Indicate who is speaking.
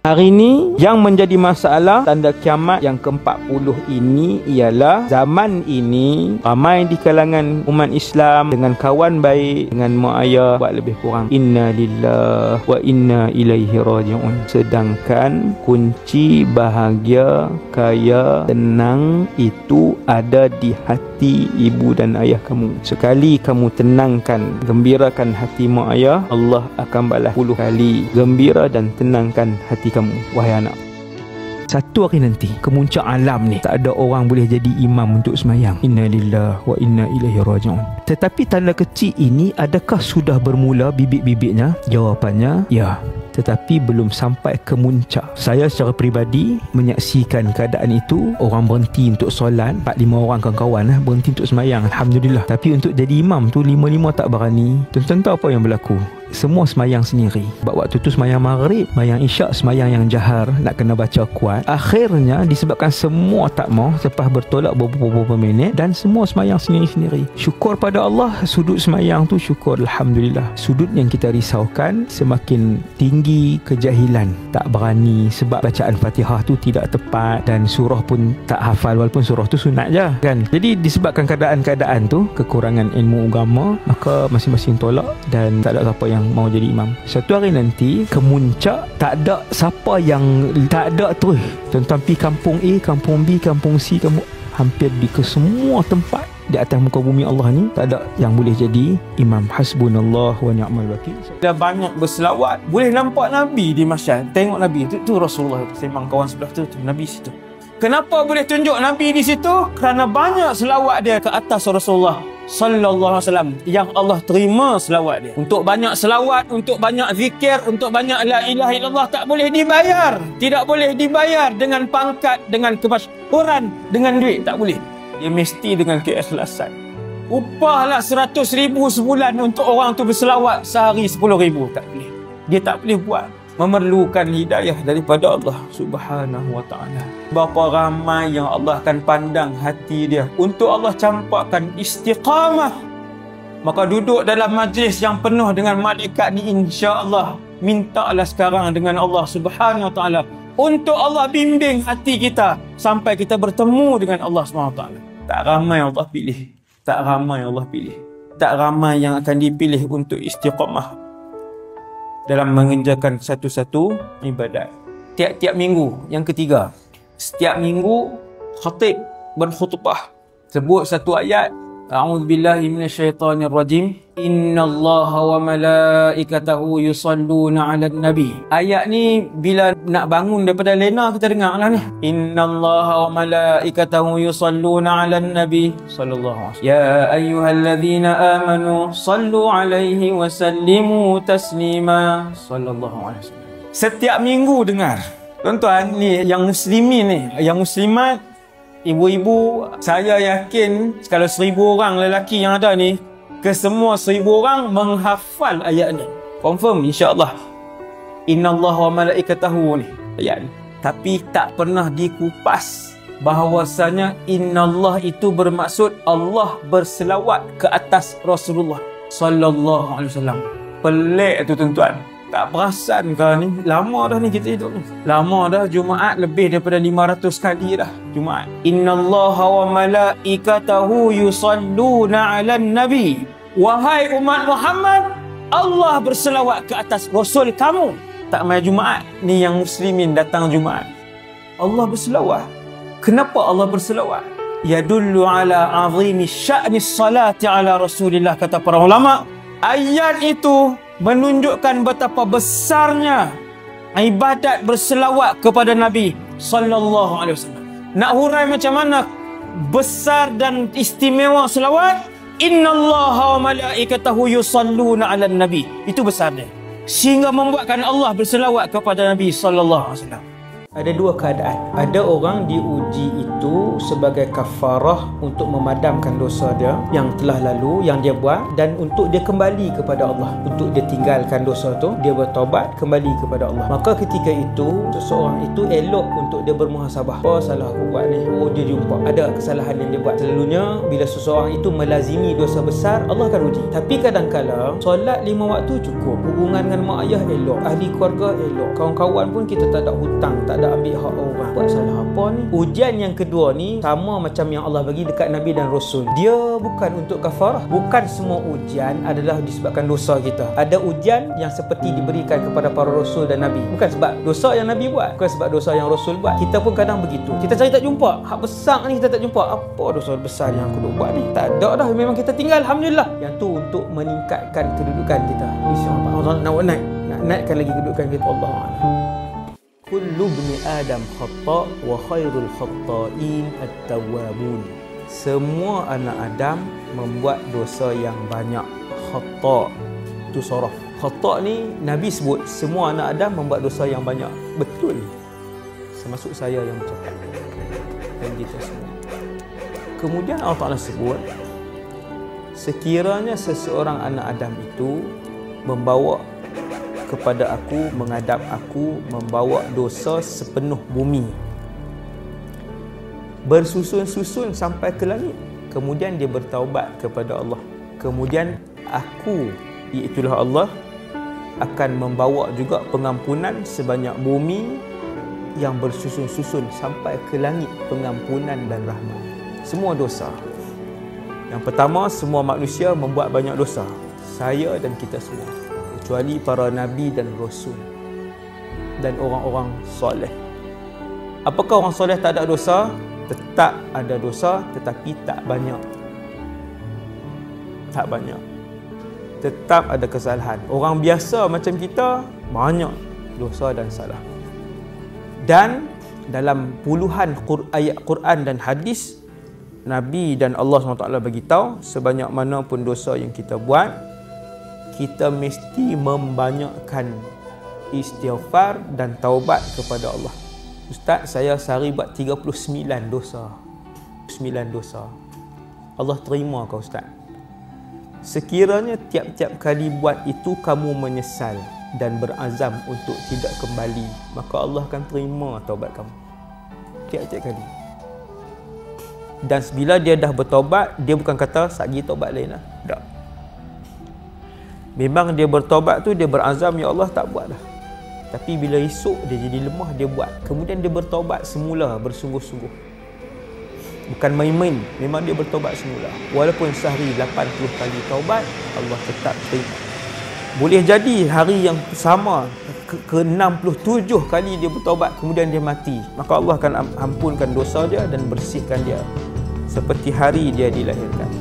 Speaker 1: Hari ini yang menjadi masalah tanda kiamat yang ke-40 ini ialah zaman ini ramai di kalangan umat Islam dengan kawan baik, dengan mak ayah buat lebih kurang inna lillahi wa inna ilaihi raji'un. Sedangkan kunci bahagia, kaya, tenang itu ada di hati ibu dan ayah kamu. Sekali kamu tenangkan, gembirakan hati mak ayah, Allah akan balas 10 kali gembira dan tenangkan hati kamu, wahai anak. Satu hari nanti, kemuncak alam ni, tak ada orang boleh jadi imam untuk semayang. Inna lillahi wa inna ilaihi raji'un. Tetapi tanda kecil ini, adakah sudah bermula bibit-bibitnya? Jawapannya, ya. Tetapi belum sampai ke muncak. Saya secara peribadi menyaksikan keadaan itu. Orang berhenti untuk solat, 4-5 orang kawan-kawan berhenti untuk semayang, Alhamdulillah. Tapi untuk jadi imam tu 5-5 tak berani. Tuan-tuan tahu apa yang berlaku? Semua semayang sendiri. Sebab waktu tu semayang maghrib, semayang isyak, semayang yang jahar, nak kena baca kuat. Akhirnya disebabkan semua tak mau, lepas bertolak beberapa minit, dan semua semayang sendiri-sendiri. Syukur pada Allah, sudut semayang tu syukur, Alhamdulillah. Sudut yang kita risaukan, semakin tinggi kejahilan, tak berani sebab bacaan Fatihah tu tidak tepat dan surah pun tak hafal, walaupun surah tu sunat je kan. Jadi disebabkan keadaan-keadaan tu, kekurangan ilmu agama, maka masing-masing tolak dan tak ada siapa yang mau jadi imam. Satu hari nanti kemuncak, tak ada siapa yang tak ada terus. Tuan-tuan pergi kampung A, kampung B, kampung C, hampir di ke semua tempat di atas muka bumi Allah ni, tak ada yang boleh jadi imam. Hasbunallah wa ni'mal wakil. Dah banyak berselawat, boleh nampak Nabi di masyarakat. Tengok Nabi tu Rasulullah sembang kawan sebelah tu Nabi situ. Kenapa boleh tunjuk Nabi di situ? Kerana banyak selawat dia ke atas Rasulullah sallallahu alaihi wasallam yang Allah terima selawat dia. Untuk banyak selawat, untuk banyak zikir, untuk banyak la ilaha illallah tak boleh dibayar. Tidak boleh dibayar dengan pangkat, dengan kemasyhuran, dengan duit, tak boleh. Dia mesti dengan keikhlasan. Upahlah 100,000 sebulan untuk orang tu berselawat, sehari 10,000, tak boleh. Dia tak boleh buat. Memerlukan hidayah daripada Allah Subhanahu wa ta'ala. Berapa ramai yang Allah akan pandang hati dia untuk Allah campakkan istiqamah. Maka duduk dalam majlis yang penuh dengan malaikat ni, insya-Allah mintalah sekarang dengan Allah Subhanahu wa ta'ala untuk Allah bimbing hati kita sampai kita bertemu dengan Allah Subhanahu wa ta'ala. Tak ramai Allah pilih. Tak ramai Allah pilih. Tak ramai yang akan dipilih untuk istiqamah dalam mengerjakan satu-satu ibadat. Tiap-tiap minggu, yang ketiga, setiap minggu khatib berkhutbah sebut satu ayat, a'udzubillahi minasyaitonirrajim, innallaha wa malaikatahu yusalluna 'alan nabi. Ayat ni bila nak bangun daripada lena kita dengar lah ni. Innallaha wa malaikatahu yusalluna 'alan nabi sallallahu alaihi wasallam. Ya ayyuhalladzina amanu sallu 'alaihi wa sallimu taslima sallallahu alaihi wasallam. Setiap minggu dengar. Tuan-tuan ni yang muslimin ni, yang muslimat, ibu-ibu, saya yakin kalau 1,000 orang lelaki yang ada ni, ke semua 1,000 orang menghafal ayat ni. Confirm insya-Allah. Innallaha wa malaikatahu ni ayat ni. Tapi tak pernah dikupas bahawasanya innallah itu bermaksud Allah berselawat ke atas Rasulullah sallallahu alaihi wasallam. Pelik tu tuan-tuan. Tak perasan ke ni? Lama dah ni kita hidup ni. Lama dah, Jumaat lebih daripada 500 kali dah Jumaat. Innallaha wa malaikatahu yusalluna 'alan nabi. Wahai umat Muhammad, Allah berselawat ke atas Rasul kamu. Tak mai Jumaat ni yang muslimin datang Jumaat. Allah berselawat. Kenapa Allah berselawat? Yadullu ala 'azimi sya'ni salati ala Rasulillah, kata para ulama. Ayat itu menunjukkan betapa besarnya ibadat berselawat kepada Nabi sallallahu alaihi wasallam. Nak hurai macam mana besar dan istimewa selawat? Innallaha wa malaikatahu yusalluna 'alan nabi. Itu besar dia. Sehingga membuatkan Allah berselawat kepada Nabi sallallahu alaihi wasallam. Ada dua keadaan. Ada orang diuji itu sebagai kafarah untuk memadamkan dosa dia yang telah lalu, yang dia buat, dan untuk dia kembali kepada Allah, untuk dia tinggalkan dosa tu, dia bertaubat kembali kepada Allah. Maka ketika itu seseorang itu elok untuk dia bermuhasabah. Apa salah aku buat ni? Oh, dia jumpa ada kesalahan yang dia buat. Selalunya bila seseorang itu melazimi dosa besar, Allah akan uji. Tapi kadang-kadang solat 5 waktu cukup, hubungan dengan mak ayah elok, ahli keluarga elok, kawan-kawan pun kita tak ada hutang, tak ada ambil hak orang. Buat salah apa ni? Ujian yang kedua ni sama macam yang Allah bagi dekat Nabi dan Rasul. Dia bukan untuk kafarah. Bukan semua ujian adalah disebabkan dosa kita. Ada ujian yang seperti diberikan kepada para Rasul dan Nabi, bukan sebab dosa yang Nabi buat, bukan sebab dosa yang Rasul buat. Kita pun kadang begitu. Kita cari tak jumpa. Hak besar ni kita tak jumpa. Apa dosa besar yang aku buat ni? Tak ada dah. Memang kita tinggal. Alhamdulillah. Yang tu untuk meningkatkan kedudukan kita. InsyaAllah Allah nak naikkan lagi kedudukan kita. Allah Allah. Kullu bni Adam khata' wa khairul khata'in at-tawwabun. Semua anak Adam membuat dosa yang banyak. Khata' itu sorof. Khata' ni Nabi sebut semua anak Adam membuat dosa yang banyak. Betul. Termasuk saya yang bercakap. Dan kita semua. Kemudian Allah Ta'ala sebut, sekiranya seseorang anak Adam itu membawa kepada aku, menghadap aku, membawa dosa sepenuh bumi, bersusun-susun sampai ke langit, kemudian dia bertaubat kepada Allah, kemudian aku, iaitulah Allah, akan membawa juga pengampunan sebanyak bumi yang bersusun-susun sampai ke langit, pengampunan dan rahmat. Semua dosa. Yang pertama, semua manusia membuat banyak dosa, saya dan kita semua, kecuali para Nabi dan Rasul dan orang-orang soleh. Apakah orang soleh tak ada dosa? Tetap ada dosa, tetapi tak banyak. Tak banyak. Tetap ada kesalahan. Orang biasa macam kita, banyak dosa dan salah. Dan dalam puluhan ayat Quran dan hadis, Nabi dan Allah SWT bagi tahu, sebanyak mana pun dosa yang kita buat, kita mesti membanyakkan istighfar dan taubat kepada Allah. Ustaz, saya sehari buat 39 dosa. 9 dosa. Allah terima kau Ustaz. Sekiranya tiap-tiap kali buat itu kamu menyesal dan berazam untuk tidak kembali, maka Allah akan terima taubat kamu. Tiap-tiap kali. Dan bila dia dah bertaubat, dia bukan kata sagi taubat lain lah. Tak. Memang dia bertaubat tu, dia berazam, ya Allah tak buat dah. Tapi bila esok dia jadi lemah, dia buat. Kemudian dia bertaubat semula, bersungguh-sungguh. Bukan main-main, memang dia bertaubat semula. Walaupun sehari 80 kali taubat, Allah tetap terima. Boleh jadi hari yang sama, ke-67 kali dia bertaubat, kemudian dia mati, maka Allah akan ampunkan dosa dia dan bersihkan dia seperti hari dia dilahirkan.